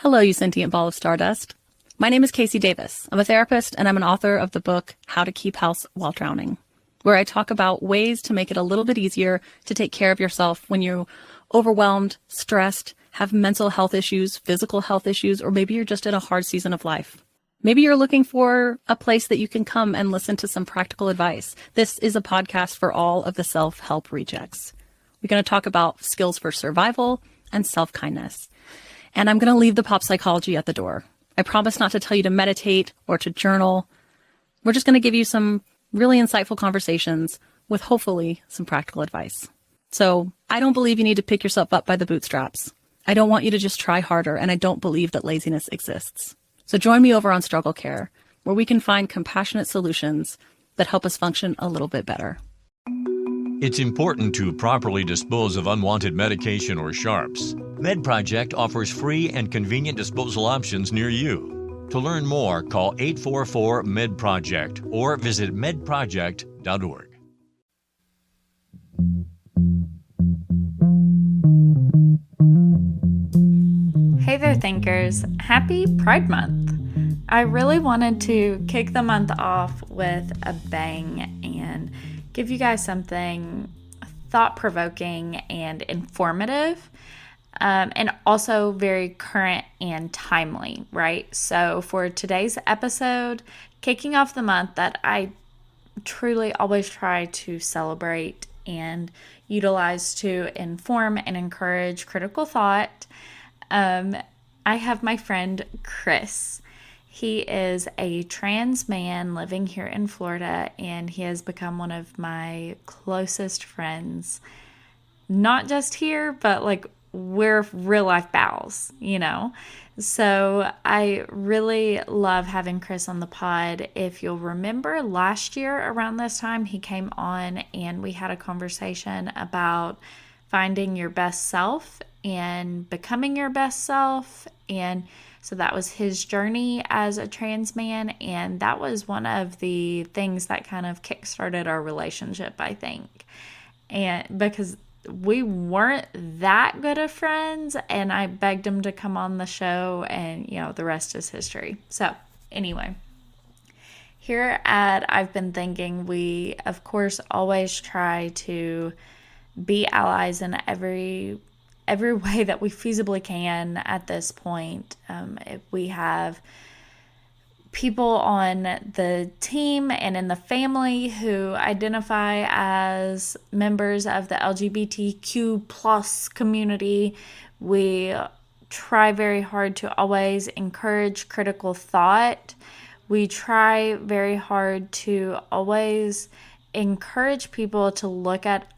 Hello, you sentient ball of stardust. My name is Casey Davis. I'm a therapist and I'm an author of the book How to Keep House While Drowning, where I talk about ways to make it a little bit easier to take care of yourself when you're overwhelmed, stressed, have mental health issues, physical health issues, or maybe you're just in a hard season of life. Maybe you're looking for a place that you can come and listen to some practical advice. This is a podcast for all of the self-help rejects. We're going to talk about skills for survival and self-kindness. And I'm going to leave the pop psychology at the door. I promise not to tell you to meditate or to journal. We're just going to give you some really insightful conversations with hopefully some practical advice. So I don't believe you need to pick yourself up by the bootstraps. I don't want you to just try harder, and I don't believe that laziness exists. So join me over on Struggle Care, where we can find compassionate solutions that help us function a little bit better. It's important to properly dispose of unwanted medication or sharps. MedProject offers free and convenient disposal options near you. To learn more, call 844-MED-PROJECT or visit medproject.org. Hey there, thinkers. Happy Pride Month. I really wanted to kick the month off with a bang and give you guys something thought-provoking and informative, and also very current and timely, right? So for today's episode, kicking off the month that I truly always try to celebrate and utilize to inform and encourage critical thought, I have my friend Chris. He is a trans man living here in Florida, and he has become one of my closest friends. Not just here, but like we're real life pals, you know? So I really love having Chris on the pod. If you'll remember last year around this time, he came on and we had a conversation about finding your best self and becoming your best self. And so that was his journey as a trans man, and that was one of the things that kind of kickstarted our relationship, I think. And because we weren't that good of friends, and I begged him to come on the show, and the rest is history. So anyway, here at I've Been Thinking, we of course always try to be allies in every way that we feasibly can at this point. If we have people on the team and in the family who identify as members of the LGBTQ plus community, we try very hard to always encourage critical thought. We try very hard to always encourage people to look at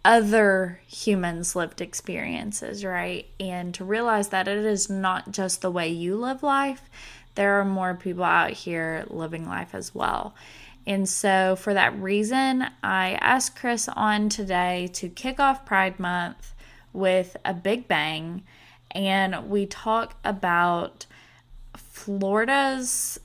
other humans' lived experiences, right? And to realize that it is not just the way you live life. There are more people out here living life as well. And so for that reason, I asked Chris on today to kick off Pride Month with a big bang. And we talk about Florida's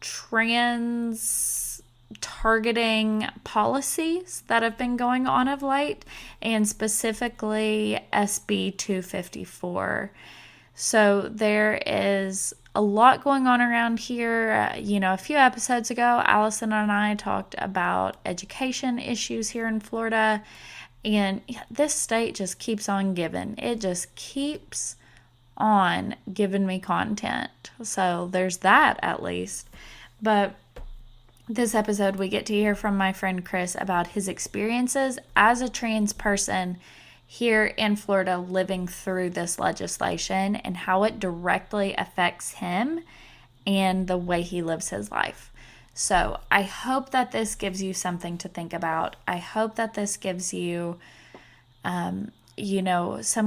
trans targeting policies that have been going on of late, and specifically SB 254. So there is a lot going on around here. A few episodes ago, Allison and I talked about education issues here in Florida, and this state just keeps on giving. It just keeps on giving me content. So there's that at least. But this episode, we get to hear from my friend Chris about his experiences as a trans person here in Florida living through this legislation and how it directly affects him and the way he lives his life. So I hope that this gives you something to think about. I hope that this gives you, some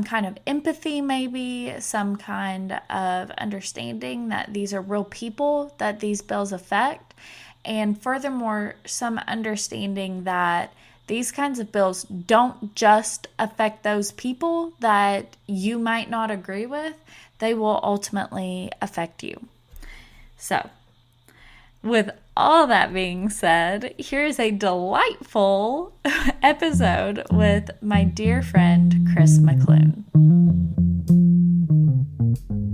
kind of empathy, maybe some kind of understanding that these are real people that these bills affect. And furthermore, some understanding that these kinds of bills don't just affect those people that you might not agree with. They will ultimately affect you. So, with all that being said, here's a delightful episode with my dear friend, Chris McLoone.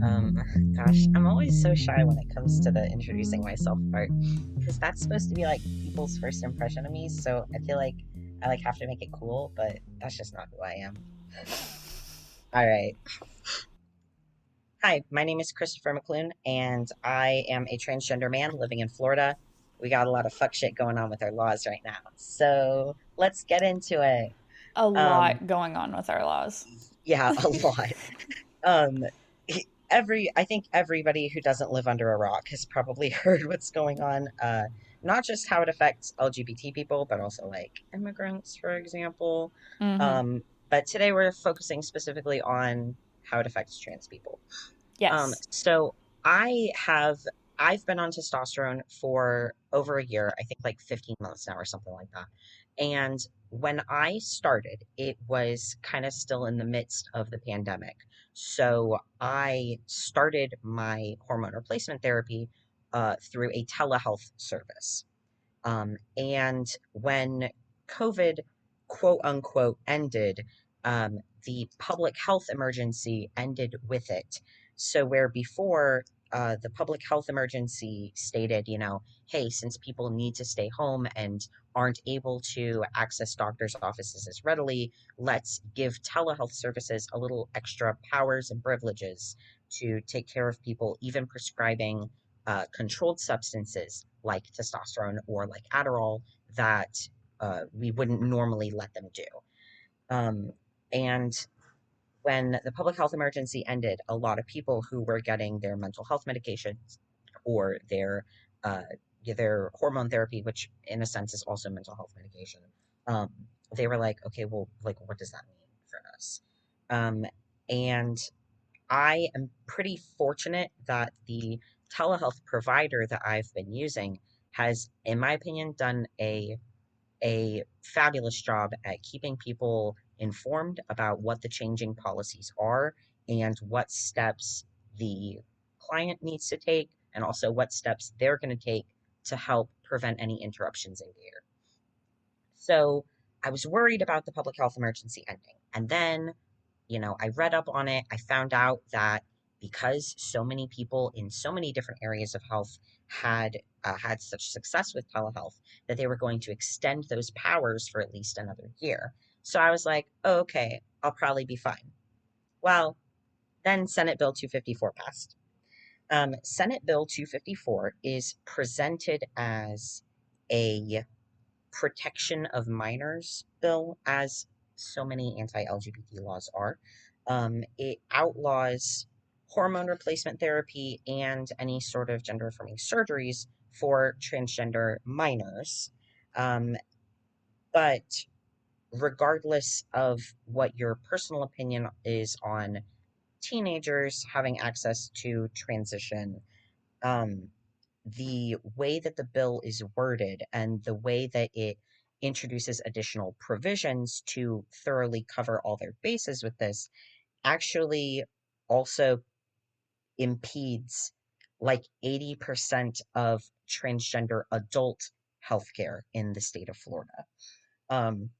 Um, Gosh, I'm always so shy when it comes to the introducing myself part because that's supposed to be like people's first impression of me. So I feel like I like have to make it cool, but that's just not who I am. All right. Hi, my name is Christopher McLoone, and I am a transgender man living in Florida. We got a lot of fuck shit going on with our laws right now. So let's get into it. A Um, lot going on with our laws. yeah, a lot. Um, I think everybody who doesn't live under a rock has probably heard what's going on. Not just how it affects LGBT people, but also like immigrants, for example. Mm-hmm. Um, but today we're focusing specifically on how it affects trans people. Yes. So I have I've been on testosterone for over a year, I think like 15 months now or something like that. And when I started, it was kind of still in the midst of the pandemic. So I started my hormone replacement therapy through a telehealth service. And when COVID, quote unquote, ended, the public health emergency ended with it. So, where before the public health emergency stated, hey, since people need to stay home and aren't able to access doctors' offices as readily, let's give telehealth services a little extra powers and privileges to take care of people, even prescribing controlled substances like testosterone or like Adderall that we wouldn't normally let them do. Um, and when the public health emergency ended, a lot of people who were getting their mental health medications or uh, their hormone therapy, which in a sense is also mental health medication, um, they were like, okay, well, like, what does that mean for us? Um, and I am pretty fortunate that the telehealth provider that I've been using has, in my opinion, done a fabulous job at keeping people informed about what the changing policies are and what steps the client needs to take, and also what steps they're going to take to help prevent any interruptions in care. So I was worried about the public health emergency ending. And then I read up on it. I found out that because so many people in so many different areas of health had such success with telehealth, that they were going to extend those powers for at least another year. So I was like, oh, okay, I'll probably be fine. Well, then Senate Bill 254 passed. Senate Bill 254 is presented as a protection of minors bill, as so many anti LGBT laws are. It outlaws hormone replacement therapy and any sort of gender affirming surgeries for transgender minors. Um, but regardless of what your personal opinion is on teenagers having access to transition, um, the way that the bill is worded and the way that it introduces additional provisions to thoroughly cover all their bases with this actually also impedes like 80% of transgender adult healthcare in the state of Florida. Um,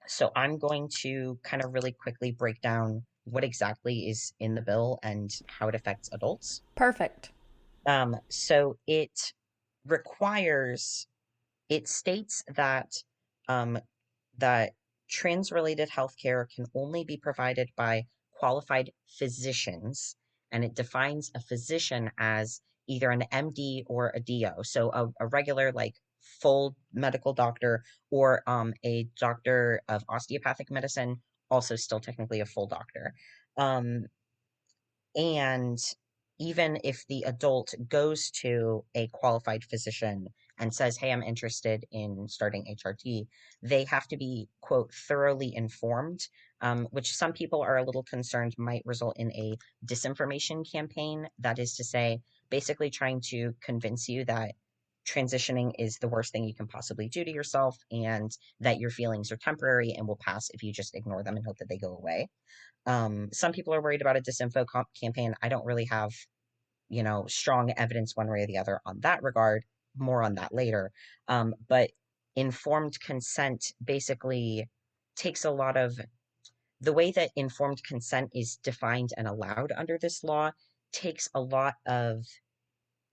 so I'm going to kind of really quickly break down what exactly is in the bill and how it affects adults. Perfect. So requires it states um, that trans-related healthcare can only be provided by qualified physicians, and it defines a physician as either an MD or a DO, so a regular like full medical doctor, or a doctor of osteopathic medicine, also still technically a full doctor. Um, and even if the adult goes to a qualified physician and says, hey, I'm interested in starting HRT, they have to be, quote, thoroughly informed, which some people are a little concerned might result in a disinformation campaign. That is to say, basically trying to convince you that transitioning is the worst thing you can possibly do to yourself and that your feelings are temporary and will pass if you just ignore them and hope that they go away. Some people are worried about a campaign. I don't really have, strong evidence one way or the other on that regard. More on that later. But informed consent basically takes a lot of the way that informed consent is defined and allowed under this law takes a lot of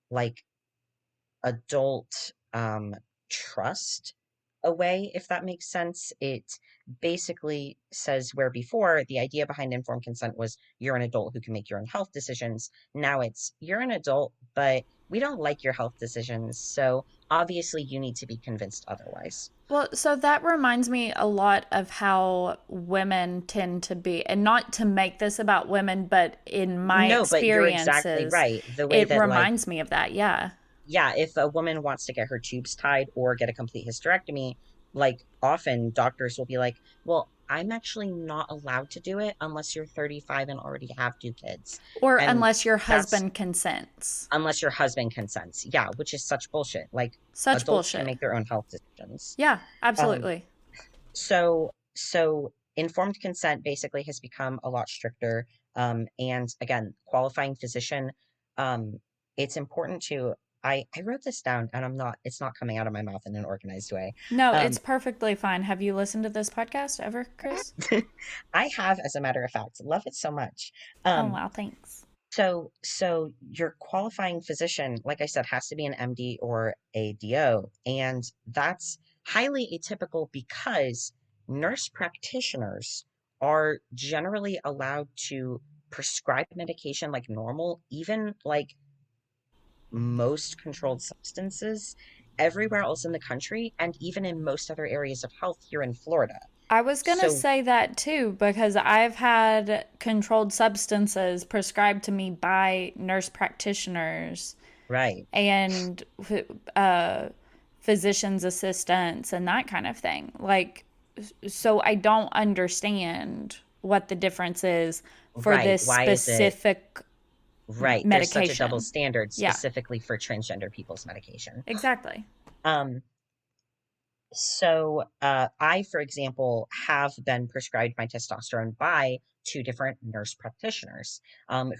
like adult trust away, if that makes sense. It basically says where before the idea behind informed consent was you're an adult who can make your own health decisions. Now it's you're an adult, but we don't like your health decisions. So obviously you need to be convinced otherwise. Well, so that reminds me a lot of how women tend to be, and not to make this about women, but in my No, but you're exactly experiences, right. The way it that, like, reminds me of that. Yeah. yeah, if a woman wants to get her tubes tied or get a complete hysterectomy, like often doctors will be like, well, I'm actually not allowed to do it unless you're 35 and already have two kids. Or And unless your that's husband consents. unless your husband consents. Yeah, which is such bullshit. Like Such adults can bullshit. make their own health decisions. Yeah, Um, absolutely. so informed consent basically has become a lot stricter. And again, qualifying physician, um, it's important to I wrote this down and it's not coming out of my mouth in an organized way. No, it's Um, perfectly fine. Have you listened to this podcast ever, Chris? I have, as a matter of fact, love it so much. Oh, Um, wow, thanks. so your qualifying physician, like I said, has to be an MD or a DO, and that's highly atypical because nurse practitioners are generally allowed to prescribe medication like normal, even like most controlled substances everywhere else in the country, and even in most other areas of health here in Florida. I was going to So, say that too, because I've had controlled substances prescribed to me by nurse practitioners right. and uh, physician's assistants and that kind of thing. Like, so I don't understand what the difference is for Right. this Why is it specific right? There's such a double medication. standard Yeah, specifically for transgender people's medication. exactly. Um, so I, for example, have been prescribed my testosterone by two different nurse practitioners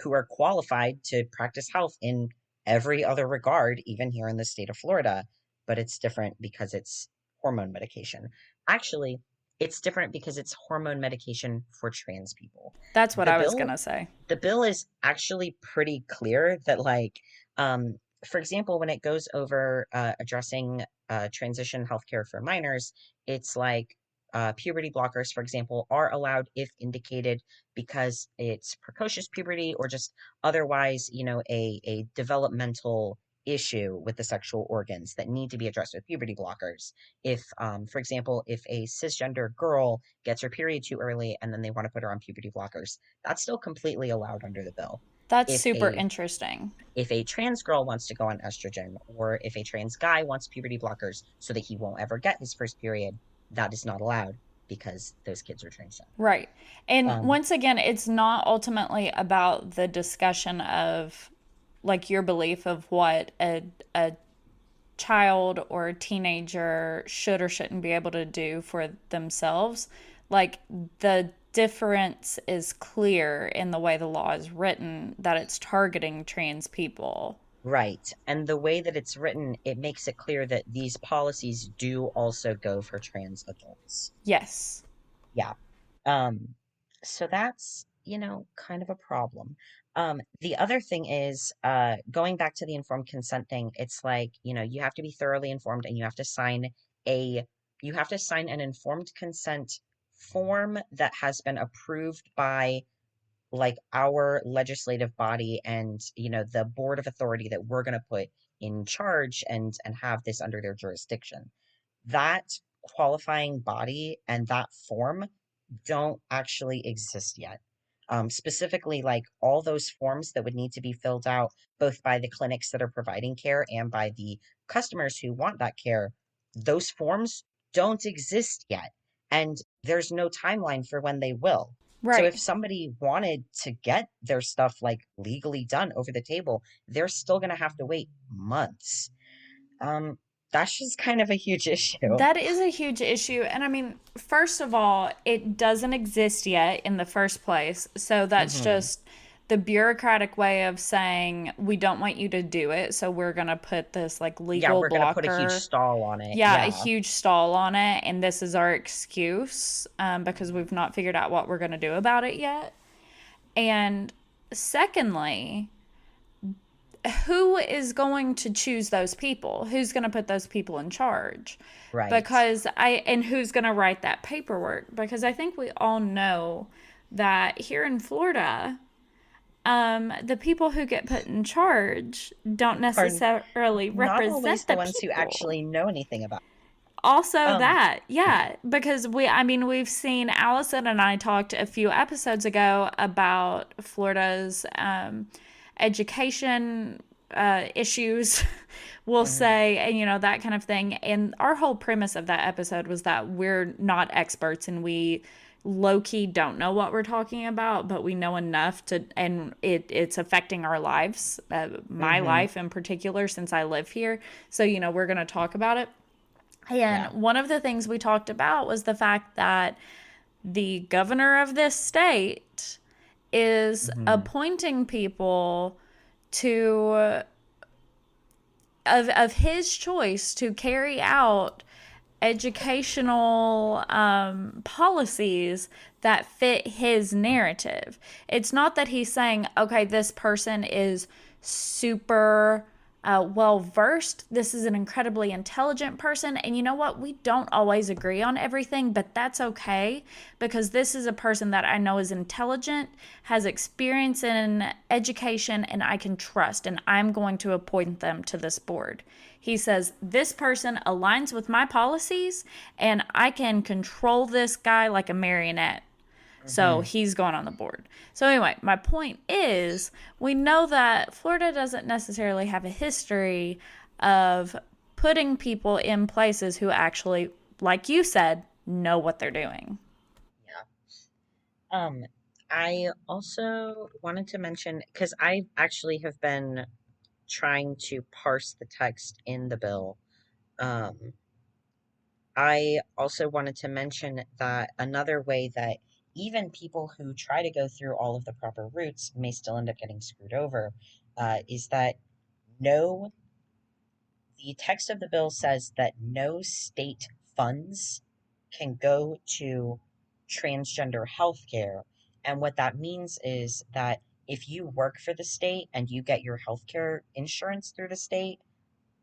who are qualified to practice health in every other regard, even here in the state of Florida. But it's different because it's hormone medication. Actually, it's different because it's hormone medication for trans people. That's what The I was going bill to say. the bill is actually pretty clear that like for example, when it goes over addressing transition healthcare for minors, it's like puberty blockers, for example, are allowed if indicated because it's precocious puberty or just otherwise, a developmental issue with the sexual organs that need to be addressed with puberty blockers. If, for example, if a cisgender girl gets her period too early and then they want to put her on puberty blockers, that's still completely allowed under the bill. That's If super a interesting. if a trans girl wants to go on estrogen, or if a trans guy wants puberty blockers so that he won't ever get his first period, that is not allowed because those kids are transgender. Right. And Um, once again, it's not ultimately about the discussion of like your belief of what a child or a teenager should or shouldn't be able to do for themselves. Like the difference is clear in the way the law is written that it's targeting trans people. right. And the way that it's written, it makes it clear that these policies do also go for trans adults. Yes. Yeah. Um, so that's, kind of a problem. The other thing is, going back to the informed consent thing, it's like, you have to be thoroughly informed and a, you have to sign an informed consent form that has been approved by like our legislative body and, the board of authority that we're going to put in charge and have this under their jurisdiction. That qualifying body and that form don't actually exist yet. Specifically, like all those forms that would need to be filled out both by the clinics that are providing care and by the customers who want that care, those forms don't exist yet. And there's no timeline for when they will. So Right. if somebody wanted to get their stuff like legally done over the table, they're still going to have to wait months. Um, that's just kind of a huge issue. That is a huge issue. And I mean, first of all, it doesn't exist yet in the first place. So that's Hmm. just the bureaucratic way of saying we don't want you to do it. So we're going to put this like Yeah, legal we're going to put a huge blocker. stall on it. Yeah, a Yeah. huge stall on it. And this is our excuse because we've not figured out what we're going to do about it yet. And secondly, who is going to choose those people? Who's going to put those people in charge? Right. And who's going to write that paperwork? Because I think we all know that here in Florida, the people who get put in charge don't Are necessarily not always represent the the ones who people. actually know anything about Also it. that, yeah, because we've seen Allison and I talked a few episodes ago about Florida's education issues, we'll Mhm. say, and that kind of thing. And our whole premise of that episode was that we're not experts and we low key don't know what we're talking about, but we know enough to, and it's affecting our lives, my Mhm. life in particular, since I live here. So, we're going to talk about it. And Yeah. one of the things we talked about was the fact that the governor of this state is Mhm. appointing people to of his choice to carry out educational policies that fit his narrative. It's not that he's saying, okay, this person is super well versed. This is an incredibly intelligent person. And you know what? We don't always agree on everything, but that's okay because this is a person that I know is intelligent, has experience in education, and I can trust. And I'm going to appoint them to this board. He says, this person aligns with my policies, and I can control this guy like a marionette. So Mhm. he's gone on the board. So anyway, my point is we know that Florida doesn't necessarily have a history of putting people in places who actually, like you said, know what they're doing. Yeah. Um, I also wanted to mention because I actually have been trying to parse the text in the bill. Um, I also wanted to mention that another way that even people who try to go through all of the proper routes may still end up getting screwed over, is that no, the text of the bill says that no state funds can go to transgender healthcare. And what that means is that if you work for the state and you get your healthcare insurance through the state,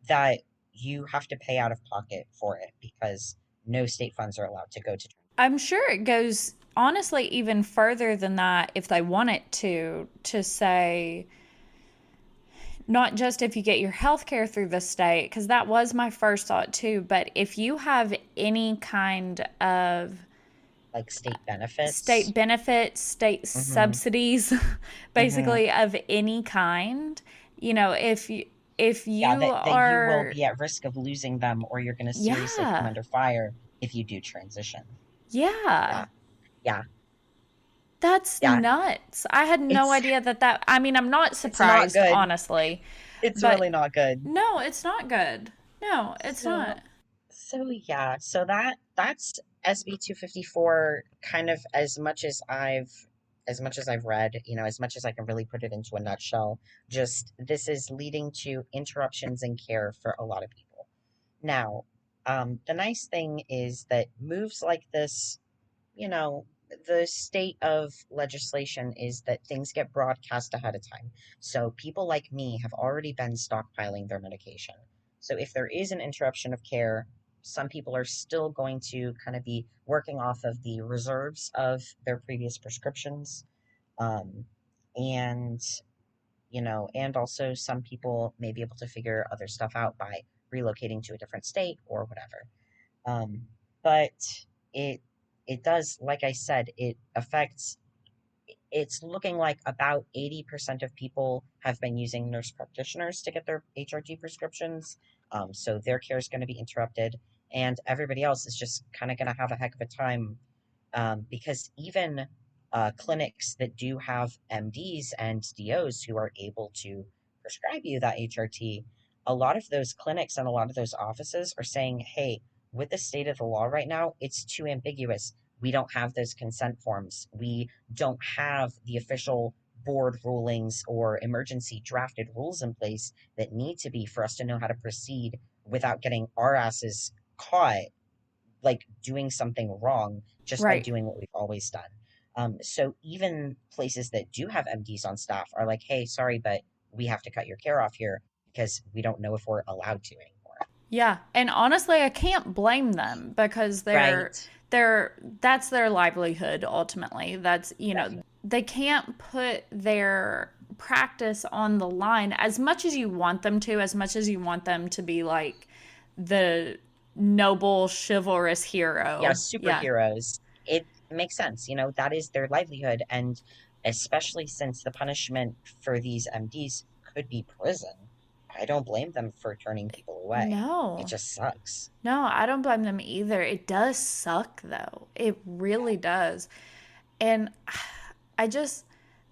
that you have to pay out of pocket for it because no state funds are allowed to go to. I'm sure it goes honestly even further than that if they want it to say not just if you get your health care through the state, because that was my first thought too, but if you have any kind of Like state benefits. state benefits, state Mm-hmm. subsidies, Mm-hmm. basically of any kind, if Yeah, you that you will are, be at risk of losing them or you're going to seriously come yeah, under fire if you do transition. yeah, Yeah. Yeah. that's Yeah. nuts. I had no It's idea that I mean, I'm not it's not surprised, good. honestly, It's but really not good. no, it's not good. No, it's So not. yeah, so that's SB 254 kind of as much as I've read, as much as I can really put it into a nutshell, just this is leading to interruptions in care for a lot of people. Now, the nice thing is that moves like this, you know, the state of legislation is that things get broadcast ahead of time. So people like me have already been stockpiling their medication. So if there is an interruption of care, some people are still going to kind of be working off of the reserves of their previous prescriptions. Um, and, and also some people may be able to figure other stuff out by relocating to a different state or whatever. Um, but it it does, like I said, it affects. It's looking like about 80% of people have been using nurse practitioners to get their HRT prescriptions. So their care is going to be interrupted, and everybody else is just kind of going to have a heck of a time because even clinics that do have MDs and DOs who are able to prescribe you that HRT, a lot of those clinics and a lot of those offices are saying, hey, with the state of the law right now, it's too ambiguous. We don't have those consent forms. We don't have the official board rulings or emergency drafted rules in place that need to be for us to know how to proceed without getting our asses caught like doing something wrong just by Right. doing what we've always done. So even places that do have MDs on staff are like, hey, sorry, but we have to cut your care off here because we don't know if we're allowed to anymore. Yeah, and honestly, I can't blame them because Right. that's their livelihood ultimately. That's, Definitely. they can't put their practice on the line as much as you want them to, as much as you want them to be like the noble chivalrous Yeah, hero. Yeah. superheroes. It makes sense. That is their livelihood. And especially since the punishment for these MDs could be prison, I don't blame them for turning people away. It No. just sucks. No, I don't blame them either. It does suck though. It really does. And I just,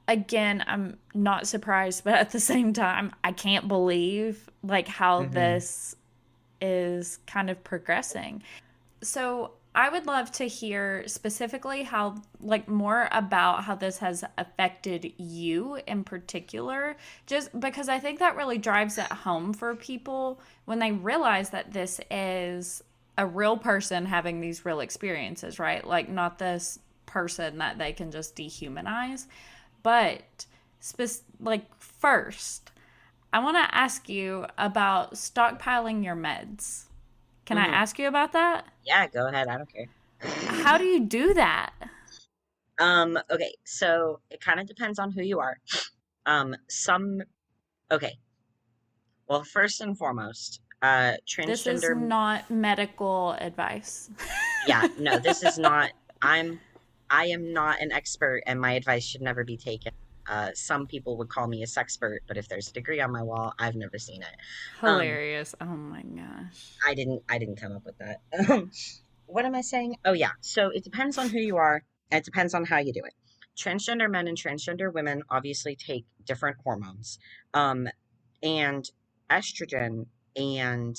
again, I'm not surprised, but at the same time, I can't believe like how Hmm. this is kind of progressing. So I would love to hear specifically how, like, more about how this has affected you in particular, just because I think that really drives it home for people when they realize that this is a real person having these real experiences, right? Like, not this person that they can just dehumanize. But, like, first, I want to ask you about stockpiling your meds. Can I Hmm. ask you about that? Yeah, go ahead. I don't care. How do you do that? Okay, so it kind of depends on who you are. Some Okay. Well, first and foremost, This is transgender. not medical advice. Yeah, no, this is not. I'm. I am not an expert, and my advice should never be taken. Some people would call me a sexpert, but if there's a degree on my wall, I've never seen it. Um, Hilarious. Oh my gosh. I didn't come up with that. What am I saying? Oh yeah. So it depends on who you are, and it depends on how you do it. Transgender men and transgender women obviously take different hormones. Um, and estrogen and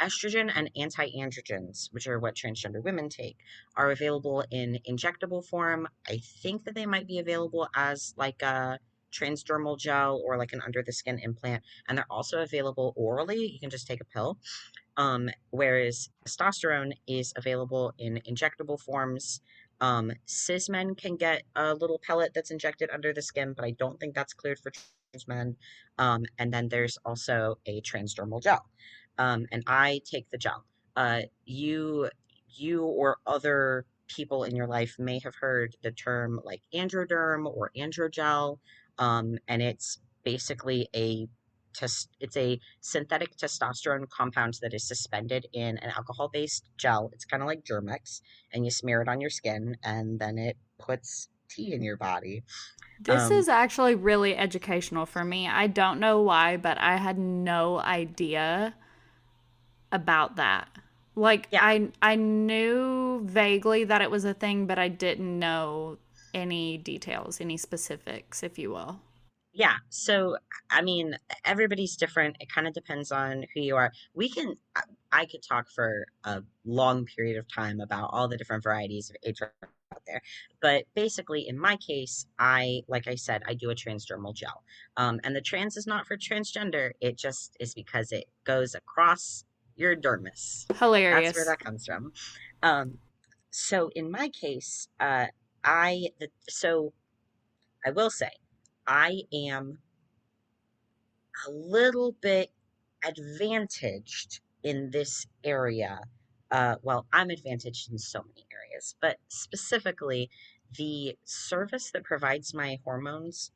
estrogen and anti-androgens, which are what transgender women take, are available in injectable form. I think that they might be available as like a transdermal gel or like an under the skin implant, and they're also available orally. You can just take a pill. Whereas testosterone is available in injectable forms. Cis men can get a little pellet that's injected under the skin, but I don't think that's cleared for trans men. And then there's also a transdermal gel. And I take the gel. You or other people in your life may have heard the term like androderm or androgel, and it's basically it's a synthetic testosterone compound that is suspended in an alcohol-based gel. It's kind of like Germex, and you smear it on your skin, and then it puts tea in your body. This Um, is actually really educational for me. I don't know why, but I had no idea about that. Like yeah, I knew vaguely that it was a thing, but I didn't know any details, any specifics, if you will. yeah. So, I mean, everybody's different. It kind of depends on who you are. I could talk for a long period of time about all the different varieties of HR out there. But basically, in my case, like I said, I do a transdermal gel. And the trans is not for transgender. It just is because it goes across your dermis. That's where Hilarious. that comes from. Um, so in my case, so I will say, I am a little bit advantaged in this area. Well, I'm advantaged in so many areas, but specifically, the service that provides my hormones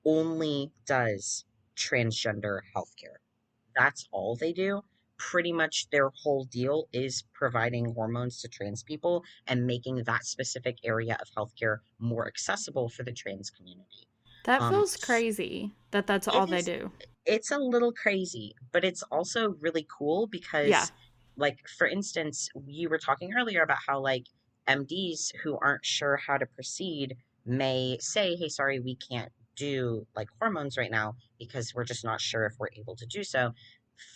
only does transgender healthcare. That's all they do. Pretty much their whole deal is providing hormones to trans people and making that specific area of healthcare more accessible for the trans community. That Um, feels crazy that that's it all they is do. it's a little crazy, but it's also really cool Yeah. because, like, for instance, you were talking earlier about how, like, MDs who aren't sure how to proceed may say, hey, sorry, we can't do like hormones right now because we're just not sure if we're able to do so.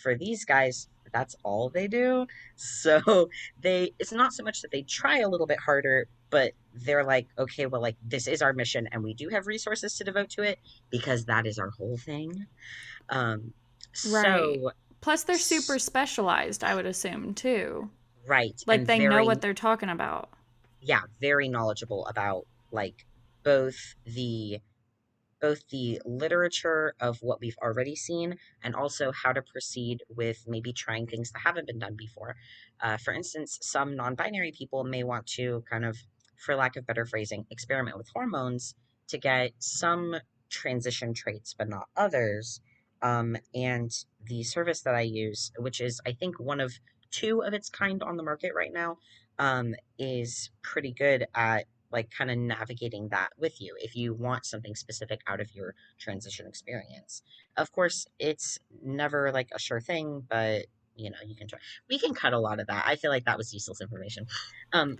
For these guys, that's all they do. So it's not so much that they try a little bit harder, but they're like, okay, well, like, this is our mission and we do have resources to devote to it because that is our whole thing. Um, Right. so, Plus, they're super specialized, I would assume, too. right, Like, and they know what they're talking about. yeah, very knowledgeable about like both the both the literature of what we've already seen and also how to proceed with maybe trying things that haven't been done before. For instance, some non binary people may want to kind of, for lack of better phrasing, experiment with hormones to get some transition traits, but not others. And the service that I use, which is, I think, one of two of its kind on the market right now, is pretty good at like kind of navigating that with you if you want something specific out of your transition experience. Of course, it's never like a sure thing, but you can try. We can cut a lot of that. I feel like that was useless information.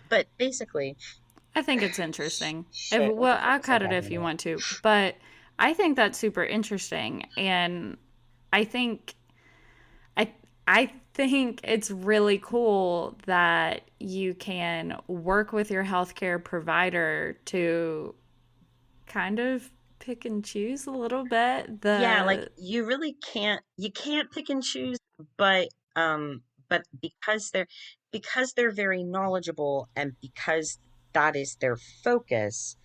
But basically, I think it's interesting. If, shit, what the well, fuck I'll was I cut it talking if you about? want to, but I think that's super interesting, and I think I I think it's really cool that you can work with your healthcare provider to kind of pick and choose a little bit Yeah, like the you really can't pick and choose, but but because they're very knowledgeable and because that is their focus,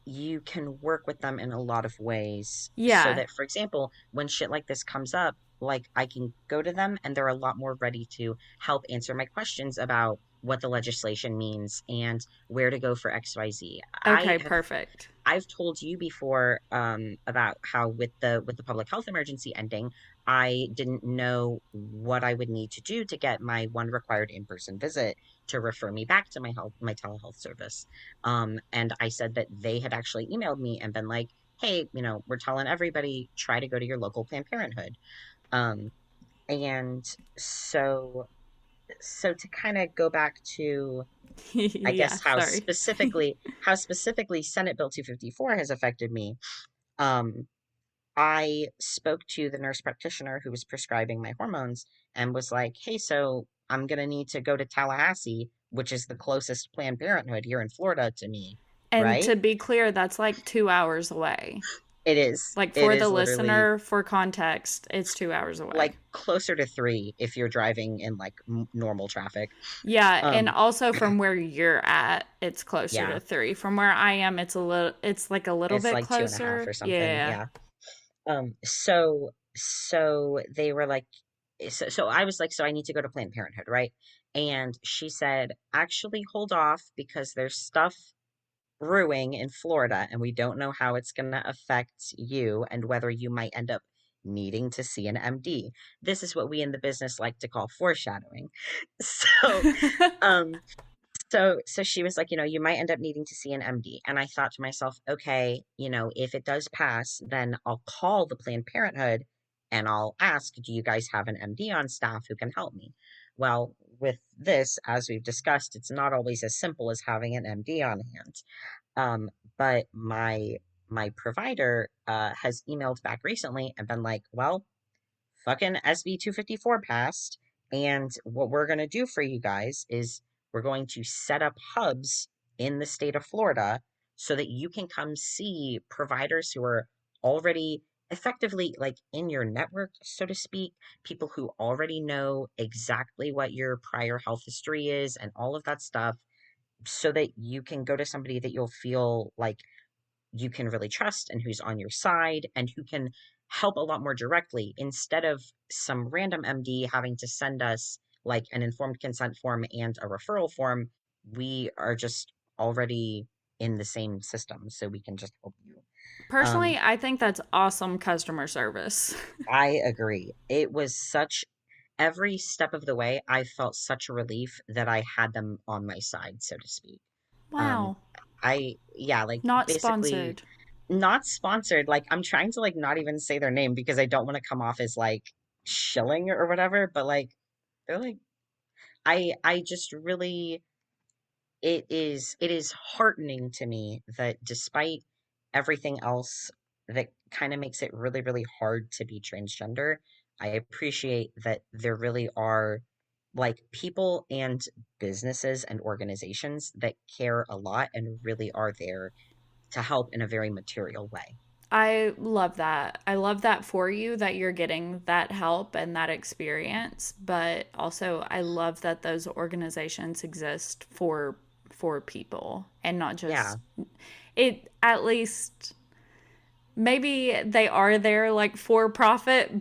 you can work with them in a lot of ways so yeah. that, for example, when shit like this comes up, like I can go to them and they're a lot more ready to help answer my questions about what the legislation means and where to go for XYZ. Okay, perfect. I've told you before about how with the public health emergency ending, I didn't know what I would need to do to get my one required in-person visit to refer me back to my telehealth service. And I said that they had actually emailed me and been like, "Hey, we're telling everybody try to go to your local Planned Parenthood." Um, and so to kind of go back to, I Yeah, guess, sorry. how specifically Senate Bill 254 has affected me. Um, I spoke to the nurse practitioner who was prescribing my hormones and was like, "Hey, so I'm gonna need to go to Tallahassee, which is the closest Planned Parenthood here in Florida to me, And right?" to be clear, that's like 2 hours away. It is. Like It for the is literally listener, for context, it's 2 hours away. like closer to three if you're driving in like normal traffic. Yeah, and Um, also from where you're at, it's closer yeah, to 3. From where I am, it's like a little it's bit like two and a half closer. or something. Yeah. Yeah. So they were like, so I was like, so I need to go to Planned Parenthood, right? And she said, actually hold off because there's stuff brewing in Florida and we don't know how it's going to affect you and whether you might end up needing to see an MD. This is what we in the business like to call foreshadowing. So, um, so she was like, you might end up needing to see an MD. And I thought to myself, okay, if it does pass, then I'll call the Planned Parenthood and I'll ask, do you guys have an MD on staff who can help me? Well, with this, as we've discussed, it's not always as simple as having an MD on hand. But my provider has emailed back recently and been like, well, fucking SB 254 passed. And what we're going to do for you guys is we're going to set up hubs in the state of Florida so that you can come see providers who are already effectively like in your network, so to speak, people who already know exactly what your prior health history is and all of that stuff, so that you can go to somebody that you'll feel like you can really trust and who's on your side and who can help a lot more directly instead of some random MD having to send us like an informed consent form and a referral form. We are just already in the same system, so we can just help you. Um, Personally, I think that's awesome customer service. I agree. It was such every step of the way, I felt such a relief that I had them on my side, so to speak. Um, Wow. yeah, like Not basically sponsored. not sponsored. Like I'm trying to like not even say their name because I don't want to come off as like shilling or whatever, but like they're like I just really, it is heartening to me that despite everything else that kind of makes it really, really hard to be transgender, I appreciate that there really are like people and businesses and organizations that care a lot and really are there to help in a very material way. I love that. I love that for you that you're getting that help and that experience, but also I love that those organizations exist for people and not Yeah. just it at least maybe they are there like for profit,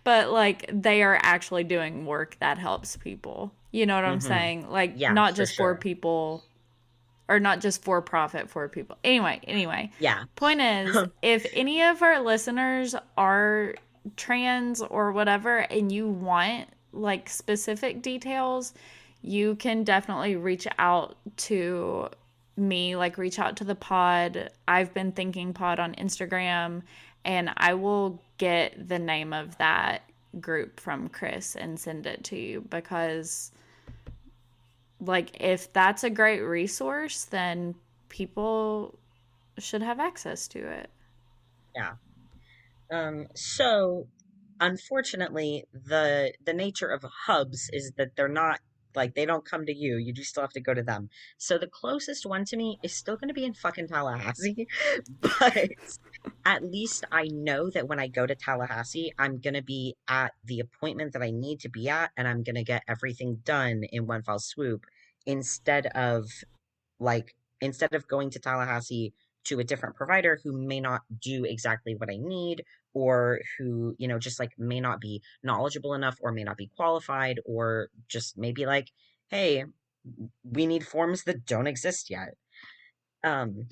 but like they are actually doing work that helps people. You know what I'm Hmm. saying? Like Yeah, not for just for sure. people, or not just for profit for people. Anyway, Yeah. point is, if any of our listeners are trans or whatever and you want like specific details, you can definitely reach out to me, like reach out to the pod. I've been thinking pod on Instagram, and I will get the name of that group from Chris and send it to you, because like if that's a great resource, then people should have access to it. Yeah. So unfortunately, the nature of hubs is that they're not like they don't come to you. You do still have to go to them. So the closest one to me is still going to be in fucking Tallahassee, but at least I know that when I go to Tallahassee, I'm going to be at the appointment that I need to be at, and I'm going to get everything done in one fell swoop instead of instead of going to Tallahassee to a different provider who may not do exactly what I need, or who, just like may not be knowledgeable enough or may not be qualified, or just maybe like, hey, we need forms that don't exist yet. Um,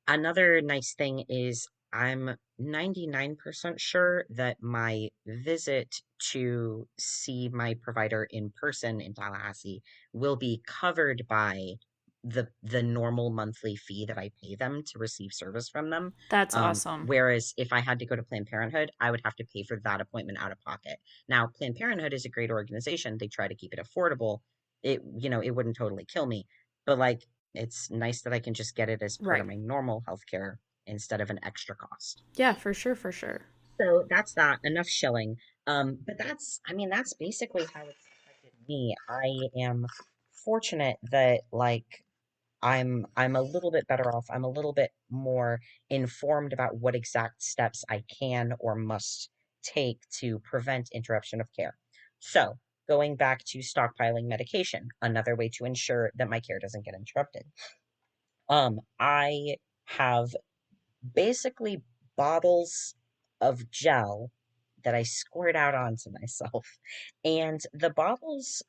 Another nice thing is I'm 99% sure that my visit to see my provider in person in Tallahassee will be covered by the normal monthly fee that I pay them to receive service from them. That's awesome. Whereas if I had to go to Planned Parenthood, I would have to pay for that appointment out of pocket. Now, Planned Parenthood is a great organization. They try to keep it affordable. It wouldn't totally kill me, but like it's nice that I can just get it as part of Right. my normal healthcare instead of an extra cost. Yeah, for sure, for sure. So that's that. Enough shilling. But I mean, that's basically how it's affected me. I am fortunate that I'm a little bit better off. I'm a little bit more informed about what exact steps I can or must take to prevent interruption of care. So, going back to stockpiling medication, another way to ensure that my care doesn't get interrupted. I have basically bottles of gel that I squirt out onto myself. And the bottles,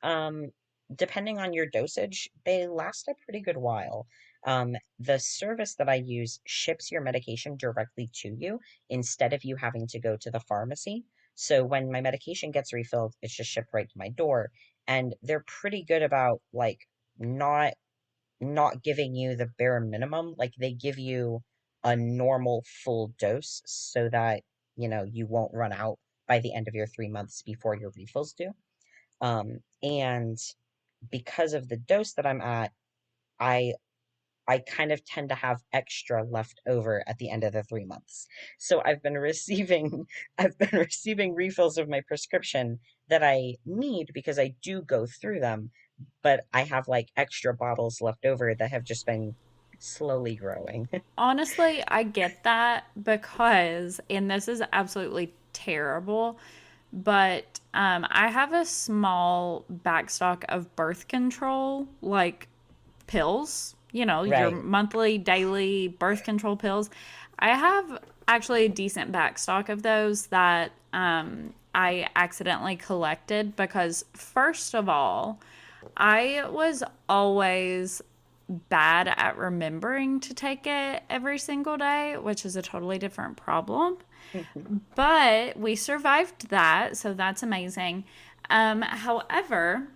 depending on your dosage, they last a pretty good while. The service that I use ships your medication directly to you instead of you having to go to the pharmacy. So when my medication gets refilled, it's just shipped right to my door. And they're pretty good about like not giving you the bare minimum. Like they give you a normal full dose so that, you won't run out by the end of your 3 months before your refills do. And because of the dose that I'm at, I I kind of tend to have extra left over at the end of the 3 months. So I've been receiving refills of my prescription that I need because I do go through them, but I have like extra bottles left over that have just been slowly growing. Honestly, I get that because, and this is absolutely terrible, but I have a small backstock of birth control, like pills, your Right. monthly, daily birth control pills. I have actually a decent backstock of those that I accidentally collected because, first of all, I was always bad at remembering to take it every single day, which is a totally different problem. But we survived that, so that's amazing. However,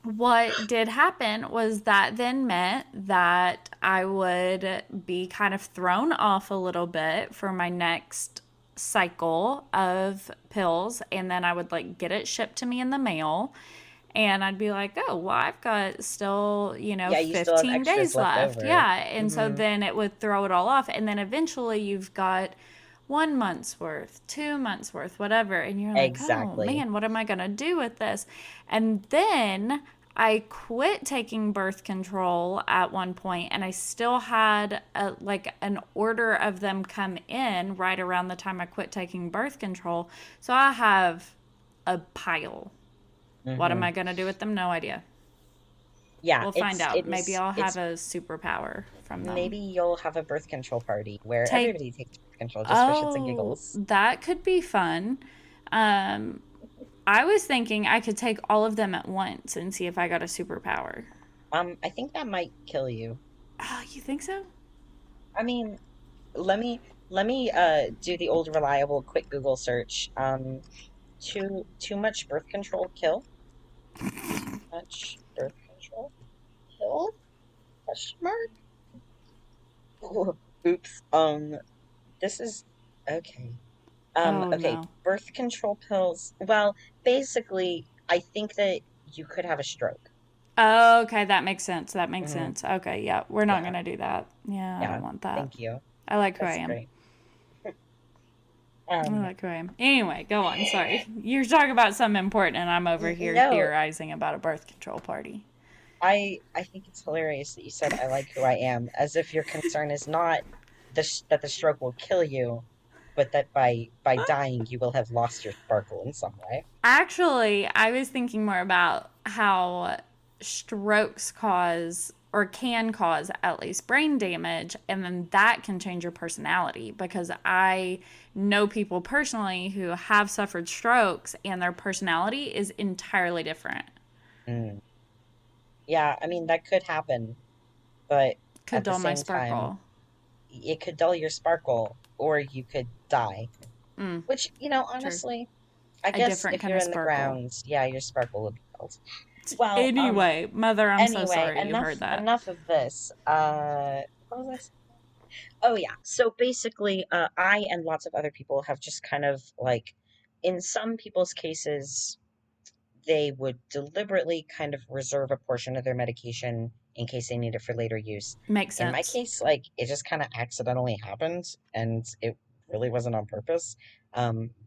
what did happen was that then meant that I would be kind of thrown off a little bit for my next cycle of pills, and then I would like get it shipped to me in the mail, and I'd be like, oh, well, I've got still, Yeah, you still have 15 extras days left left. over. Yeah. And so Hmm. then it would throw it all off. And then eventually you've got 1 month's worth, 2 months worth, whatever. And you're like, oh Exactly. man, what am I going to do with this? And then I quit taking birth control at one point, and I still had like an order of them come in right around the time I quit taking birth control. So I have a pile. What am Hmm. I going to do with them? No idea. Yeah, We'll find it's out. it Maybe is I'll have it's a superpower from them. maybe you'll have a birth control party where Take, everybody takes birth control just for shits and oh, giggles. that could be fun. Um, I was thinking I could take all of them at once and see if I got a superpower. I think that might kill you. Oh, you think so? I mean, let me do the old reliable quick Google search. Too much birth control kill? Too much birth control kill? Question mark? Ooh, oops. This is okay. Oh Okay, no. birth control pills. Well, basically, I think that you could have a stroke. Oh, okay, that makes sense. That makes Hmm. sense. Okay, yeah, we're not Yeah, gonna do that. Yeah, I yeah. don't want that. Thank you. I like who I That's am. great. I Um, like who I am. Anyway, go on. Sorry. You're talking about something important, and I'm over here no, theorizing about a birth control party. I think it's hilarious that you said I like who I am, as if your concern is not that the stroke will kill you, but that by dying you will have lost your sparkle in some way. Actually, I was thinking more about how strokes cause or can cause at least brain damage, and then that can change your personality because I know people personally who have suffered strokes and their personality is entirely different. Mm. Yeah, I mean that could happen, but Could at the dull my same time, sparkle. it could dull your sparkle, or you could die. Mm, Which, true. honestly, I A guess different if kind you're of in the sparkle. ground, yeah, your sparkle would be dulled. Well, Anyway, Mother, I'm so anyway, sorry you heard that. enough of this. What was I saying? Oh yeah. So basically, I and lots of other people have just kind of like, in some people's cases, they would deliberately kind of reserve a portion of their medication in case they need it for later use. Makes In my sense. case, like it just kind of accidentally happened, and it really wasn't on purpose.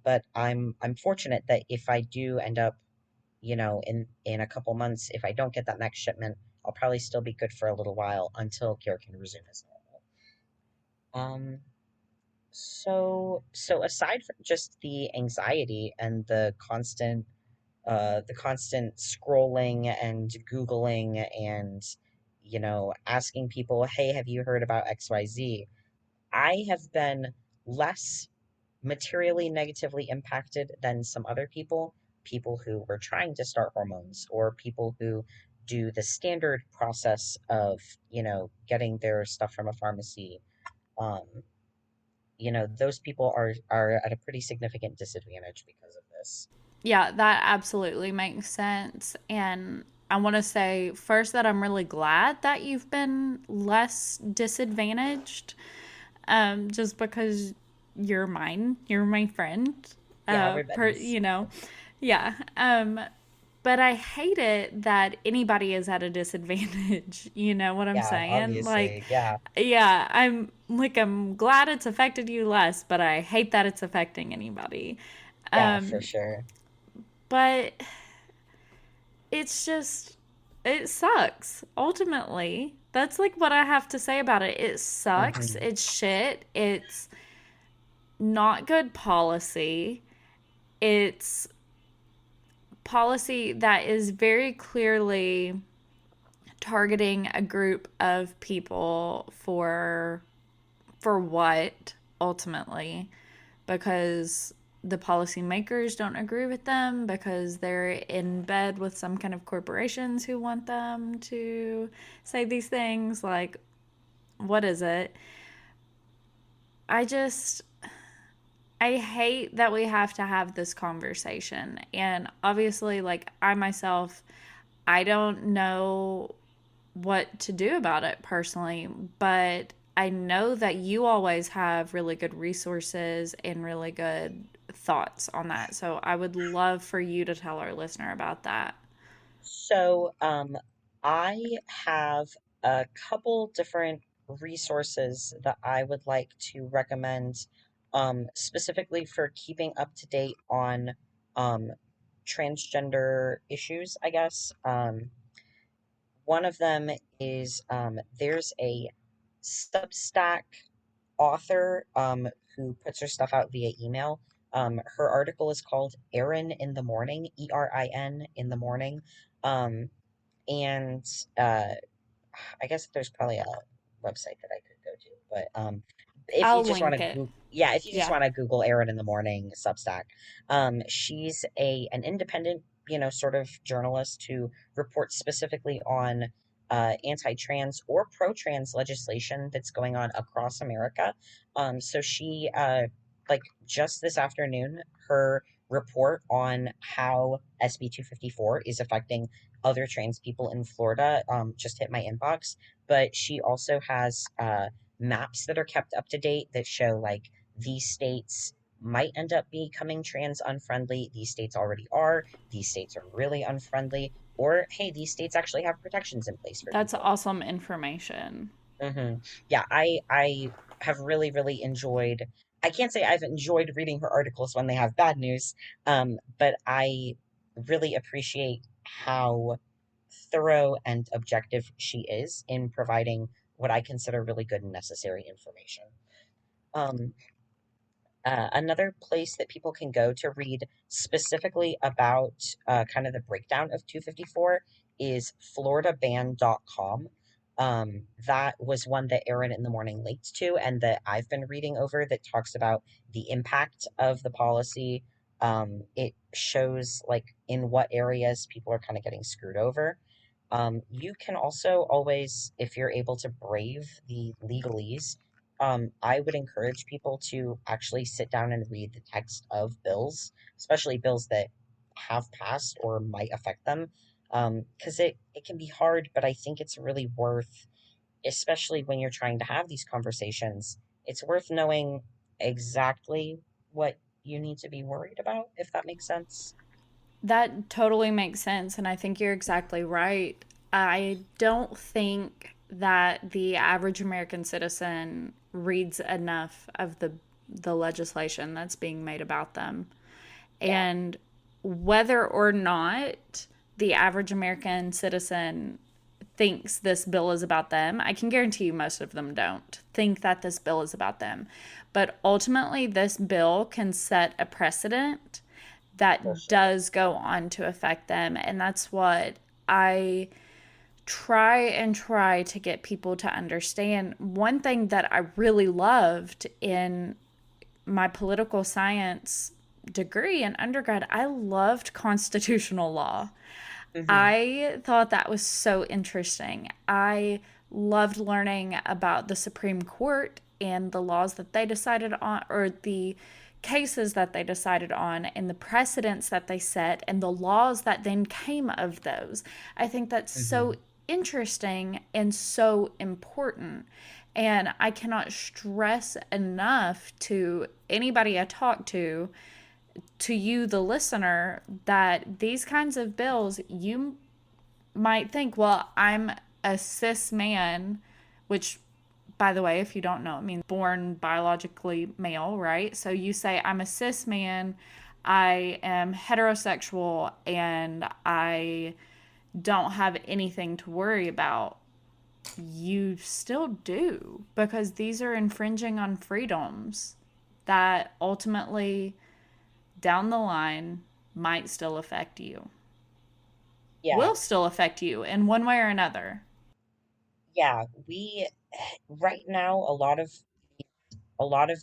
But I'm fortunate that if I do end up, in a couple months, if I don't get that next shipment, I'll probably still be good for a little while until care can resume as normal. So aside from just the anxiety and the constant scrolling and Googling and, asking people, hey, have you heard about XYZ? I have been less materially negatively impacted than some other people who were trying to start hormones or people who do the standard process of, getting their stuff from a pharmacy. Um, those people are at a pretty significant disadvantage because of this. Yeah, that absolutely makes sense. And I want to say first that I'm really glad that you've been less disadvantaged, just because you're mine, you're my friend. Yeah, we're buddies. Yeah. But I hate it that anybody is at a disadvantage. You know what I'm Yeah, saying? Like, obviously. Yeah, yeah, I'm glad it's affected you less, but I hate that it's affecting anybody. yeah, for Um, sure. but it's just, it sucks. Ultimately, that's like what I have to say about it. It sucks. Hmm. It's shit. It's not good policy. It's policy that is very clearly targeting a group of people for what ultimately, because the policymakers don't agree with them because they're in bed with some kind of corporations who want them to say these things. Like, what is it? I just, I hate that we have to have this conversation. And obviously, like, I myself, I don't know what to do about it personally, but I know that you always have really good resources and really good thoughts on that. So I would love for you to tell our listener about that. So, I have a couple different resources that I would like to recommend, specifically for keeping up to date on, um, transgender issues, I guess. One of them is, there's a Substack author, who puts her stuff out via email. Her article is called Erin in the Morning, Erin in the Morning. Um, And uh, I guess there's probably a website that I could go to, but if you I'll just want link to it. Google, yeah, if you just Yeah. want to Google Erin in the Morning Substack, she's an independent, sort of journalist who reports specifically on anti-trans or pro-trans legislation that's going on across America. So she, like just this afternoon, her report on how SB 254 is affecting other trans people in Florida just hit my inbox. But she also has maps that are kept up to date that show like these states might end up becoming trans unfriendly. These states already are. These states are really unfriendly. Or, hey, these states actually have protections in place for That's people. awesome information. hmm Yeah, I have really, really enjoyed. I can't say I've enjoyed reading her articles when they have bad news, but I really appreciate how thorough and objective she is in providing what I consider really good and necessary information. Um, Another place that people can go to read specifically about kind of the breakdown of 254 is floridaban.com. That was one that Erin in the Morning linked to, and that I've been reading over that talks about the impact of the policy. It shows like in what areas people are kind of getting screwed over. You can also always, if you're able to brave the legalese, I would encourage people to actually sit down and read the text of bills, especially bills that have passed or might affect them, because it can be hard, but I think it's really worth, especially when you're trying to have these conversations, it's worth knowing exactly what you need to be worried about, if that makes sense. That totally makes sense. And I think you're exactly right. I don't think that the average American citizen reads enough of the legislation that's being made about them. Yeah. And whether or not the average American citizen thinks this bill is about them, I can guarantee you most of them don't think that this bill is about them. But ultimately, this bill can set a precedent For that sure. does go on to affect them. And that's what I try to get people to understand. One thing that I really loved in my political science degree in undergrad, I loved constitutional law. hmm I thought that was so interesting. I loved learning about the Supreme Court and the laws that they decided on, or the cases that they decided on, and the precedents that they set, and the laws that then came of those. I think that's so hmm interesting and so important. And I cannot stress enough to anybody I talk to you, the listener, that these kinds of bills, you might think, well, I'm a cis man, which, by the way, if you don't know, it means born biologically male, right? So you say, I'm a cis man, I am heterosexual, and I don't have anything to worry about. You still do, because these are infringing on freedoms that ultimately down the line might still affect you, Yeah. will still affect you in one way or another. Yeah. We, right now, a lot of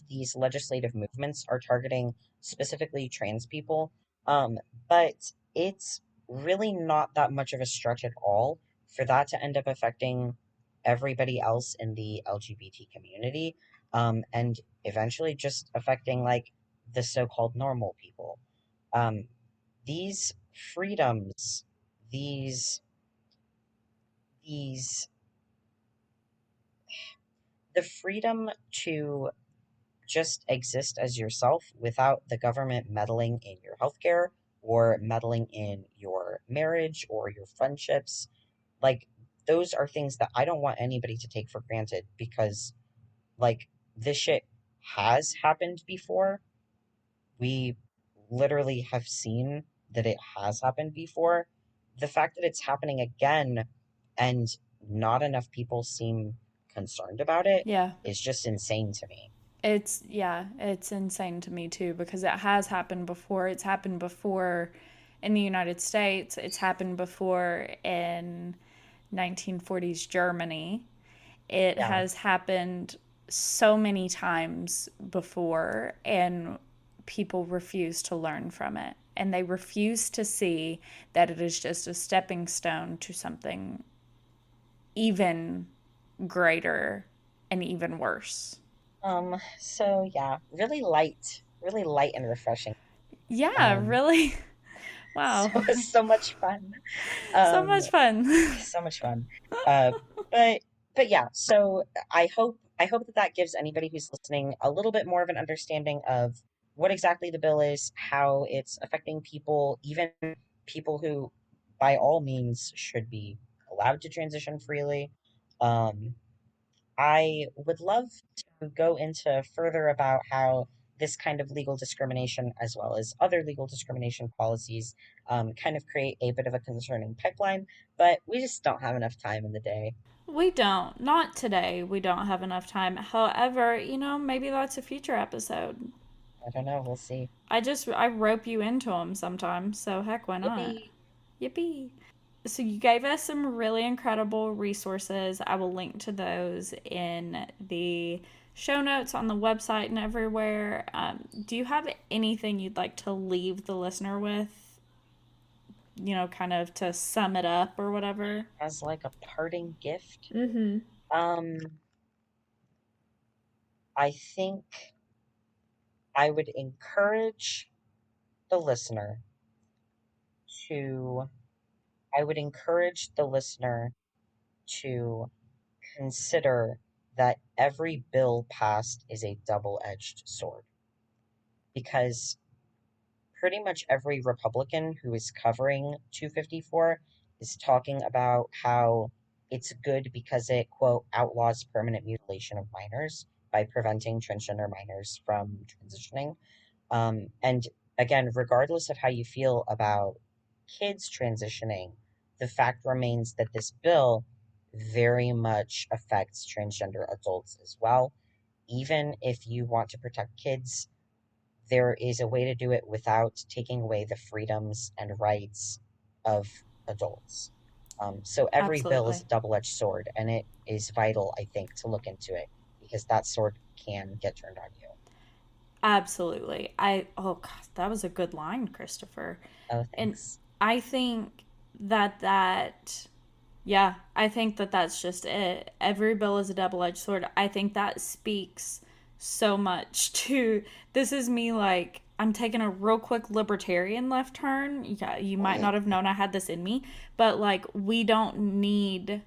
these legislative movements are targeting specifically trans people, but it's really not that much of a stretch at all for that to end up affecting everybody else in the LGBT community, and eventually just affecting like the so-called normal people. Um, these freedoms, these these the freedom to just exist as yourself without the government meddling in your healthcare or meddling in your marriage or your friendships. Like, those are things that I don't want anybody to take for granted because, like, this shit has happened before. We literally have seen that it has happened before. The fact that it's happening again and not enough people seem concerned about it Yeah. is just insane to me. It's insane to me too, because it has happened before. It's happened before in the United States. It's happened before in 1940s Germany. It Yeah. has happened so many times before, and people refuse to learn from it. And they refuse to see that it is just a stepping stone to something even greater and even worse. So yeah, really light and refreshing. Yeah, Um, really. so Wow. it was so much fun. So Um, much fun. so much fun. Uh, but yeah, so I hope that that gives anybody who's listening a little bit more of an understanding of what exactly the bill is, how it's affecting people, even people who by all means should be allowed to transition freely. Um, I would love to go into further about how this kind of legal discrimination, as well as other legal discrimination policies, kind of create a bit of a concerning pipeline, but we just don't have enough time in the day. We don't. Not today. We don't have enough time. However, maybe that's a future episode. I don't know. We'll see. I rope you into them sometimes, so heck, why not? Yippee. Yippee. So you gave us some really incredible resources. I will link to those in the show notes on the website and everywhere. Do you have anything you'd like to leave the listener with? Kind of to sum it up or whatever? As like a parting gift, Mm-hmm. um, I think I would encourage the listener to, I would encourage the listener to consider that every bill passed is a double-edged sword because pretty much every Republican who is covering 254 is talking about how it's good because it, quote, outlaws permanent mutilation of minors by preventing transgender minors from transitioning. And again, regardless of how you feel about kids transitioning, the fact remains that this bill very much affects transgender adults as well. Even if you want to protect kids, there is a way to do it without taking away the freedoms and rights of adults. So every bill is Absolutely. a double-edged sword, and it is vital, I think, to look into it because that sword can get turned on you. Absolutely. Oh God, that was a good line, Christopher. Oh, And thanks. I think that yeah, I think that that's just it. Every bill is a double-edged sword. I think that speaks so much to this is me like I'm taking a real quick libertarian left turn. Yeah, you might not have known I had this in me, but like we don't need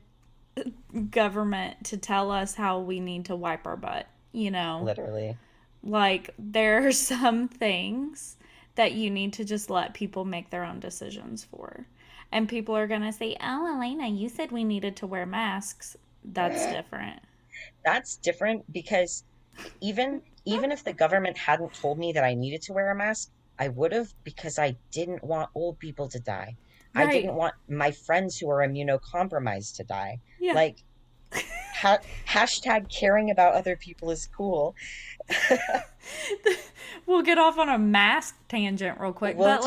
government to tell us how we need to wipe our butt. Literally. Like, there are some things that you need to just let people make their own decisions for. And people are going to say, oh, Elena, you said we needed to wear masks. That's different. That's different because even if the government hadn't told me that I needed to wear a mask, I would have because I didn't want old people to die. I Right. didn't want my friends who are immunocompromised to die. Yeah. Like hashtag caring about other people is cool. We'll get off on a mask tangent real quick. We'll But,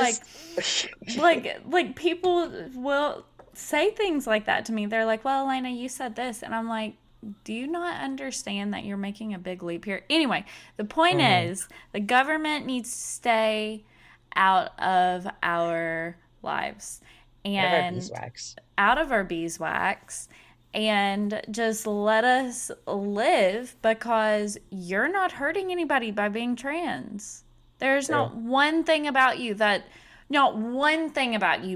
just like people will say things like that to me. They're like, well, Elena, you said this. And I'm like, do you not understand that you're making a big leap here? Anyway, the point Mhm. is the government needs to stay out of our lives Out of our and beeswax. out of our beeswax and just let us live because you're not hurting anybody by being trans. There's True. not one thing about you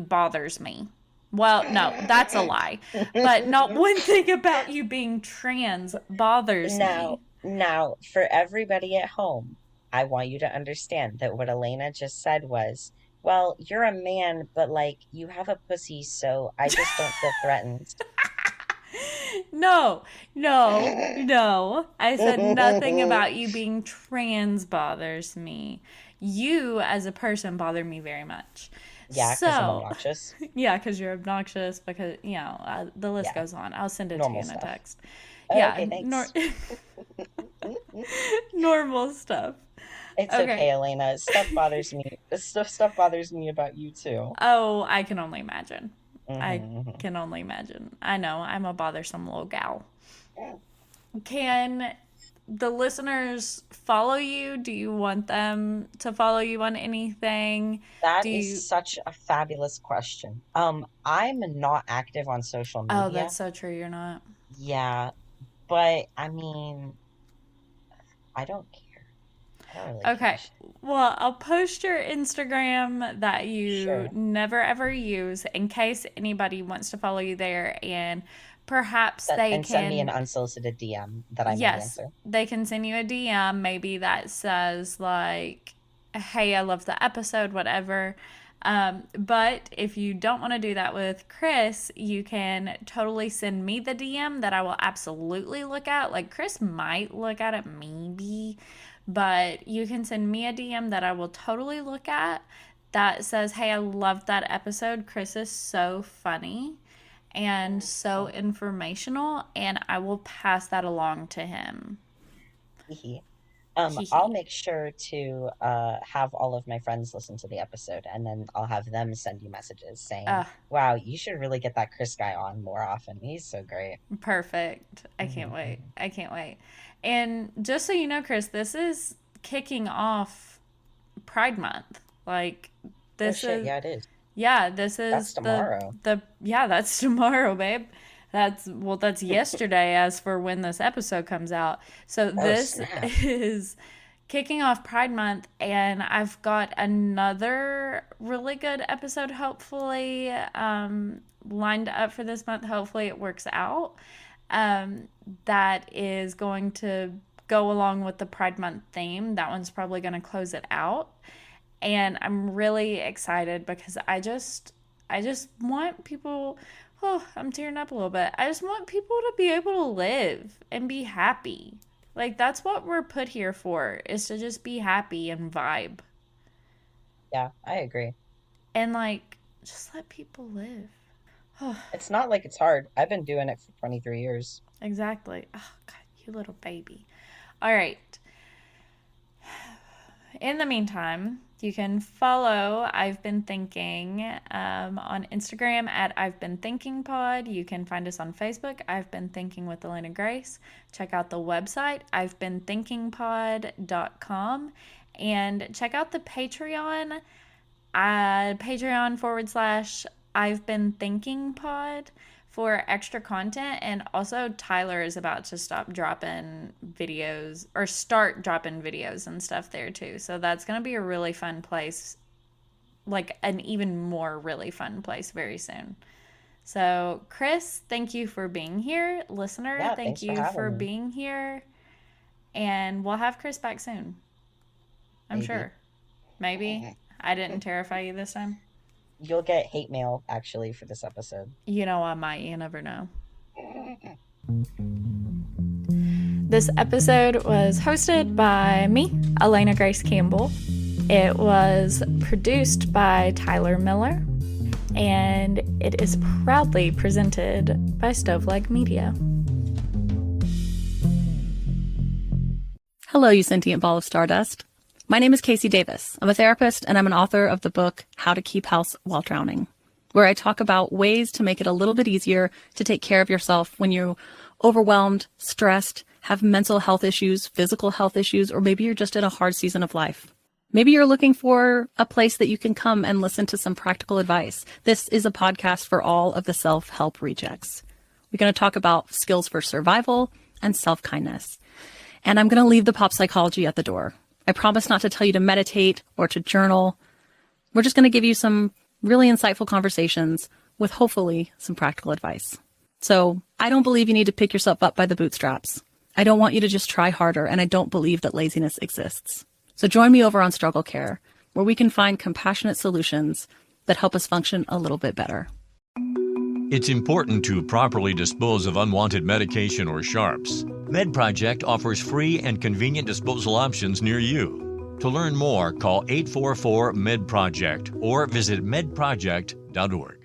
bothers me. Well, no, that's a lie. But not one thing about you being trans bothers Now, me. now, for everybody at home, I want you to understand that what Elena just said was, well, you're a man, but like you have a pussy, so I just don't feel threatened. No, no. I said nothing about you being trans bothers me. You, as a person, bother me very much. Yeah, because I'm So, obnoxious. yeah, because you're obnoxious, because, the list Yeah, goes on. I'll send it to you normal in a stuff. text. Oh, Yeah, okay, thanks. normal stuff. It's Okay. okay, Elena. Stuff bothers me about you too. Oh, I can only imagine. I Hmm. can only imagine. I know, I'm a bothersome little gal. Can the listeners follow you? Do you want them to follow you on anything? That Do is you? such a fabulous question. I'm not active on social Oh, that's media. so true. You're not. Yeah, but I mean, I don't care. I don't really give a Okay. shit. Well, I'll post your Instagram that you Sure. never ever use in case anybody wants to follow you there, and perhaps That they and send me an can, unsolicited DM that I might yes, answer. they can send you a DM maybe that says, like, hey, I love the episode, whatever. But if you don't want to do that with Chris, you can totally send me the DM that I will absolutely look at. Like, Chris might look at it, maybe, but you can send me a DM that I will totally look at that says, hey, I love that episode. Chris is so funny and so Oh, informational, and I will pass that along to him. hee. Hee I'll hee. make sure to have all of my friends listen to the episode, and then I'll have them send you messages saying, Uh, "Wow, you should really get that Chris guy on more often. He's so great." Perfect. I can't Hmm. wait. Hmm. I can't wait. And just so you know, Chris, this is kicking off Pride Month. Like, Oh this shit, is, yeah, it is. yeah, this That's is tomorrow. yeah, that's tomorrow, babe. That's yesterday as for when this episode comes out. So Oh this snap. is kicking off Pride Month, and I've got another really good episode, hopefully, lined up for this month. Hopefully, it works out. Um, that is going to go along with the Pride Month theme. That one's probably going to close it out. And I'm really excited because I just want people, oh, I'm tearing up a little bit. I just want people to be able to live and be happy. Like, that's what we're put here for, is to just be happy and vibe. Yeah, I agree. And, like, just let people live. Oh, It's not like it's hard. I've been doing it for 23 years. exactly. Oh, God, you little baby. All right. In the meantime, you can follow I've Been Thinking on Instagram at I've Been Thinking Pod. You can find us on Facebook, I've Been Thinking with Elena Grace. Check out the website, I've Been I'veBeenThinkingPod.com. And check out the Patreon at Patreon/ I've Been Thinking Pod for extra content. And also, Tyler is about to stop dropping videos or start dropping videos and stuff there too. So that's going to be a really fun place, like an even more really fun place very soon. So, Chris, thank you for being here. Listener, Yeah, thank thanks for you for having me. being here. And we'll have Chris back soon, I'm Maybe. sure. Maybe. I didn't terrify you this time. You'll get hate mail actually for this episode. You know, I might. You never know. This episode was hosted by me, Elena Grace Campbell. It was produced by Tyler Miller, and it is proudly presented by Stoveleg Media. Hello, you sentient ball of stardust. My name is Casey Davis. I'm a therapist and I'm an author of the book How to Keep House While Drowning, where I talk about ways to make it a little bit easier to take care of yourself when you're overwhelmed, stressed, have mental health issues, physical health issues, or maybe you're just in a hard season of life. Maybe you're looking for a place that you can come and listen to some practical advice. This is a podcast for all of the self-help rejects. We're going to talk about skills for survival and self-kindness. And I'm going to leave the pop psychology at the door. I promise not to tell you to meditate or to journal. We're just going to give you some really insightful conversations with hopefully some practical advice. So I don't believe you need to pick yourself up by the bootstraps. I don't want you to just try harder, and I don't believe that laziness exists. So join me over on Struggle Care, where we can find compassionate solutions that help us function a little bit better. It's important to properly dispose of unwanted medication or sharps. MedProject offers free and convenient disposal options near you. To learn more, call 844-MED-PROJECT or visit medproject.org.